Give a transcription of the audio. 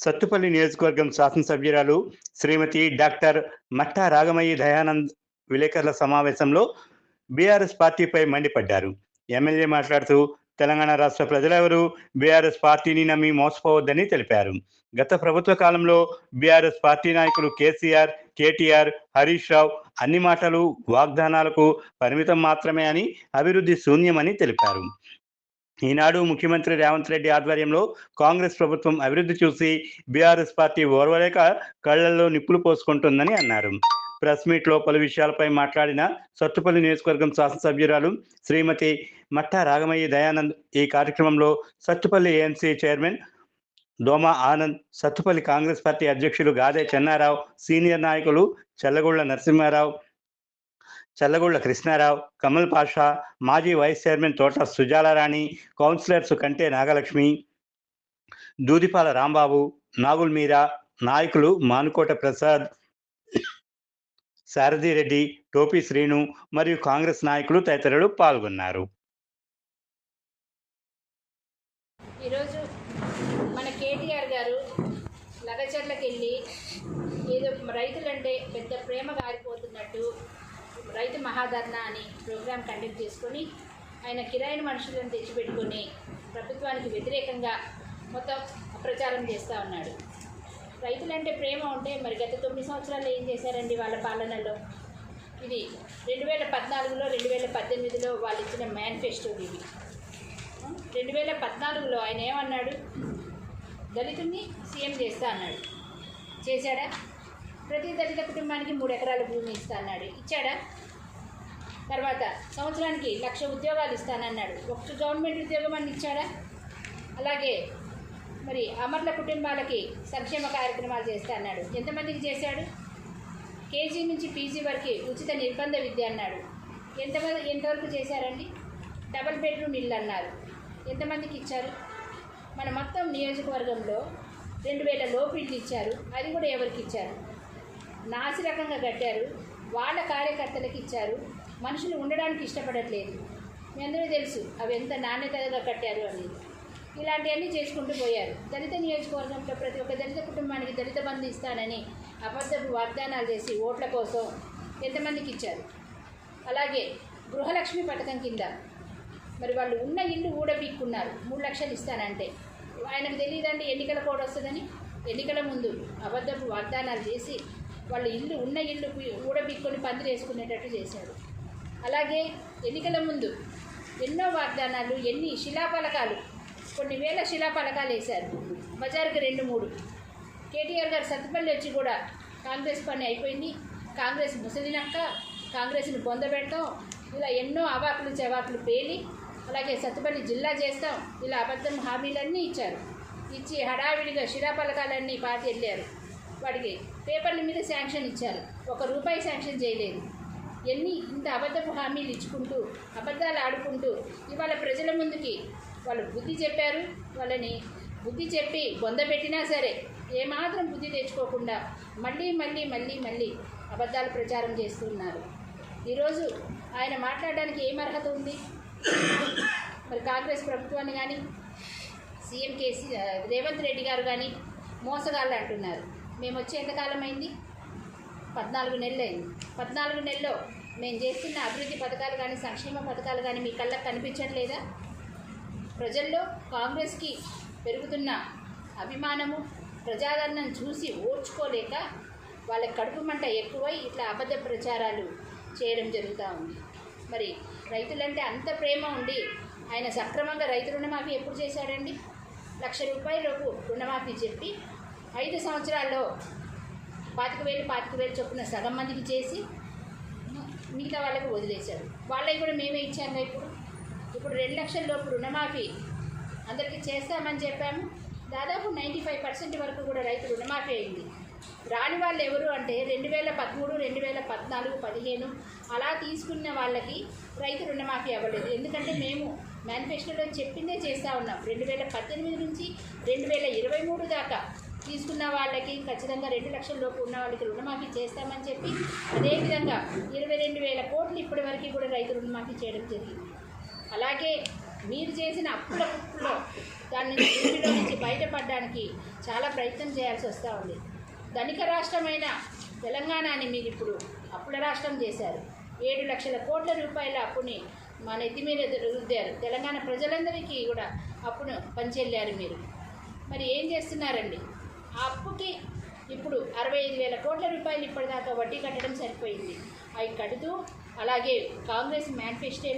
సత్తుపల్లి నియోజకవర్గం శాసనసభ్యురాలు శ్రీమతి డాక్టర్ మట్టా రాగమయ్యి దయానంద్ విలేకరుల సమావేశంలో బీఆర్ఎస్ పార్టీపై మండిపడ్డారు. ఎమ్మెల్యే మాట్లాడుతూ తెలంగాణ రాష్ట్ర ప్రజలెవరూ బీఆర్ఎస్ పార్టీని నమ్మి మోసపోవద్దని తెలిపారు. గత ప్రభుత్వ కాలంలో బీఆర్ఎస్ పార్టీ నాయకులు కేసీఆర్, కేటీఆర్, హరీష్ రావు అన్ని మాటలు వాగ్దానాలకు పరిమితం మాత్రమే అని, అభివృద్ధి శూన్యమని తెలిపారు. ఈనాడు ముఖ్యమంత్రి రేవంత్ రెడ్డి ఆధ్వర్యంలో కాంగ్రెస్ ప్రభుత్వం అభివృద్ధి చూసి బీఆర్ఎస్ పార్టీ ఓర్వలేక కళ్లల్లో నిప్పులు పోసుకుంటుందని అన్నారు. ప్రెస్ మీట్లో పలు విషయాలపై మాట్లాడిన సత్తుపల్లి నియోజకవర్గం శాసనసభ్యురాలు శ్రీమతి మట్టా రాగమయ్యి దయానంద్ ఈ కార్యక్రమంలో Sathupalli AMC chairman Doma Anand, Sathupalli Congress party అధ్యక్షులు గాదే చెన్నారావు, సీనియర్ నాయకులు చల్లగొళ్ల నరసింహారావు, చల్లగొళ్ల కృష్ణారావు, కమల్ పాషా, మాజీ వైస్ చైర్మన్ తోట సుజాలారాణి, కౌన్సిలర్స్ కంటే నాగలక్ష్మి, దూదిపాల రాంబాబు, నాగుల్ మీరా, నాయకులు మానుకోట ప్రసాద్, సారథిరెడ్డి, టోపీ శ్రీను మరియు కాంగ్రెస్ నాయకులు తదితరులు పాల్గొన్నారు. ఈరోజు మన కేటీఆర్ గారు లగచర్లకు వెళ్ళి ఏదో రైతులంటే పెద్ద ప్రేమ గారిపోతున్నట్టు రైతు మహాధర్నా అని ప్రోగ్రాం కండక్ట్ చేసుకొని ఆయన కిరాయిన మనుషులను తెచ్చిపెట్టుకొని ప్రభుత్వానికి వ్యతిరేకంగా మొత్తం ప్రచారం చేస్తూ ఉన్నాడు. రైతులంటే ప్రేమ ఉంటే మరి గత 9 సంవత్సరాలు ఏం చేశారండి వాళ్ళ పాలనలో? ఇది 2014లో 2018లో వాళ్ళు ఇచ్చిన మేనిఫెస్టో. ఇది 2014లో ఆయన ఏమన్నాడు? దళితుడిని సీఎం చేస్తా అన్నాడు. చేశాడా? ప్రతి దళిత కుటుంబానికి 3 ఎకరాల భూమి ఇస్తా అన్నాడు. ఇచ్చాడా? తర్వాత సంవత్సరానికి 1,00,000 ఉద్యోగాలు ఇస్తానన్నాడు. ఒక్క గవర్నమెంట్ ఉద్యోగం అని ఇచ్చాడా? అలాగే మరి అమరుల కుటుంబాలకి సంక్షేమ కార్యక్రమాలు చేస్తా అన్నాడు. ఎంతమందికి చేశాడు? కేజీ నుంచి పీజీ వరకు ఉచిత నిర్బంధ విద్య అన్నాడు. ఎంతవరకు చేశారండి? డబుల్ బెడ్రూమ్ ఇల్లు అన్నారు. ఎంతమందికి ఇచ్చారు? మన మొత్తం నియోజకవర్గంలో 2,000 లోపు ఇల్లు ఇచ్చారు. అది కూడా ఎవరికి ఇచ్చారు? నాసి రకంగా కట్టారు. వాళ్ళ కార్యకర్తలకు ఇచ్చారు. మనుషులు ఉండడానికి ఇష్టపడట్లేదు. మీ అందరూ తెలుసు అవి ఎంత నాణ్యతగా కట్టారు అనేది. ఇలాంటివన్నీ చేసుకుంటూ పోయారు. దళిత నియోజకవర్గంలో ప్రతి ఒక్క దళిత కుటుంబానికి దళిత బంధు ఇస్తానని అబద్ధపు వాగ్దానాలు చేసి ఓట్ల కోసం ఎంతమందికి ఇచ్చారు? అలాగే గృహలక్ష్మి పథకం కింద మరి వాళ్ళు ఉన్న ఇల్లు ఊడబీక్కున్నారు. 3 లక్షలు ఇస్తానంటే ఆయనకు తెలియదండి ఎన్నికల కోడ్ వస్తుందని. ఎన్నికల ముందు అబద్ధపు వాగ్దానాలు చేసి వాళ్ళు ఉన్న ఇల్లు ఊడబీక్కొని పందిరి వేసుకునేటట్టు చేశారు. అలాగే ఎన్నికల ముందు ఎన్నో వాగ్దానాలు, ఎన్ని శిలాఫలకాలు, కొన్ని వేల శిలాఫలకాలు వేశారు. బజార్కి 2-3. కేటీఆర్ గారు సత్తుపల్లి వచ్చి కూడా కాంగ్రెస్ పని అయిపోయింది, కాంగ్రెస్ ముసలినక్క, కాంగ్రెస్ని పొందబెడతాం, ఇలా ఎన్నో అవాకులు చెవాకులు పేలి అలాగే సత్తుపల్లి జిల్లా చేస్తాం, ఇలా అబద్ధం హామీలన్నీ ఇచ్చారు. ఇచ్చి హడావిడిగా శిలాఫలకాలన్నీ పాతి వెళ్ళారు. వాడికి పేపర్ల మీద శాంక్షన్ ఇచ్చారు. ₹1 శాంక్షన్ చేయలేదు. ఇంత అబద్ధపు హామీలు ఇచ్చుకుంటూ అబద్ధాలు ఆడుకుంటూ ఇవాళ ప్రజల ముందుకి వాళ్ళు బుద్ధి చెప్పారు. వాళ్ళని బుద్ధి చెప్పి బొందబెట్టినా సరే ఏమాత్రం బుద్ధి తెచ్చుకోకుండా మళ్ళీ అబద్ధాలు ప్రచారం చేస్తున్నారు. ఈరోజు ఆయన మాట్లాడడానికి ఏం అర్హత ఉంది? మరి కాంగ్రెస్ ప్రభుత్వాన్ని కానీ సీఎం రేవంత్ రెడ్డి గారు కానీ మోసగాళ్ళు అంటున్నారు. మేము వచ్చి ఎంతకాలం అయింది? 14 నెలలు అయింది. 14 నెలల్లో మేము చేస్తున్న అభివృద్ధి పథకాలు కానీ సంక్షేమ పథకాలు కానీ మీ కళ్ళకు కనిపించట్లేదా? ప్రజల్లో కాంగ్రెస్కి పెరుగుతున్న అభిమానము, ప్రజాదరణం చూసి ఓర్చుకోలేక వాళ్ళ కడుపు మంట ఎక్కువై ఇట్లా అబద్ధ ప్రచారాలు చేయడం జరుగుతూ ఉంది. మరి రైతులంటే అంత ప్రేమ ఉండి ఆయన సక్రమంగా రైతు రుణమాఫీ ఎప్పుడు చేశాడండి? ₹1,00,000 రుణమాఫీ చెప్పి 5 సంవత్సరాల్లో 25,000 చొప్పున సగం మందికి చేసి మిగతా వాళ్ళకు వదిలేశారు. వాళ్ళకి కూడా మేమే ఇచ్చాము. ఇప్పుడు 2 లక్షల లోపు రుణమాఫీ అందరికీ చేస్తామని చెప్పాము. దాదాపు 95% వరకు కూడా రైతు రుణమాఫీ అయింది. రాని వాళ్ళు ఎవరు అంటే 2013, 2014, 15 అలా తీసుకున్న వాళ్ళకి రైతు రుణమాఫీ అవ్వలేదు. ఎందుకంటే మేము మేనిఫెస్టోలో చెప్పిందే చేస్తూ ఉన్నాం. 2018 నుంచి 2023 దాకా తీసుకున్న వాళ్ళకి ఖచ్చితంగా 2 లక్షల లోపు ఉన్న వాళ్ళకి రుణమాఫీ చేస్తామని చెప్పి అదేవిధంగా 22,000 కోట్లు ఇప్పటి వరకు కూడా రైతు రుణమాఫీ చేయడం జరిగింది. అలాగే మీరు చేసిన అప్పుల కుప్పులో దాని నుంచి బయటపడడానికి చాలా ప్రయత్నం చేయాల్సి వస్తూ ఉంది. ధనిక రాష్ట్రమైన తెలంగాణని మీరు ఇప్పుడు అప్పుల రాష్ట్రం చేశారు. 7 లక్షల కోట్ల రూపాయల అప్పుని మా నెత్తి మీద రుద్దారు. తెలంగాణ ప్రజలందరికీ కూడా అప్పును పంచెల్లారు మీరు. మరి ఏం చేస్తున్నారండి? ఆ అప్పుకి ఇప్పుడు 65,000 కోట్ల రూపాయలు ఇప్పటిదాకా వడ్డీ కట్టడం సరిపోయింది. అవి కడుతూ అలాగే కాంగ్రెస్ మేనిఫెస్టోలో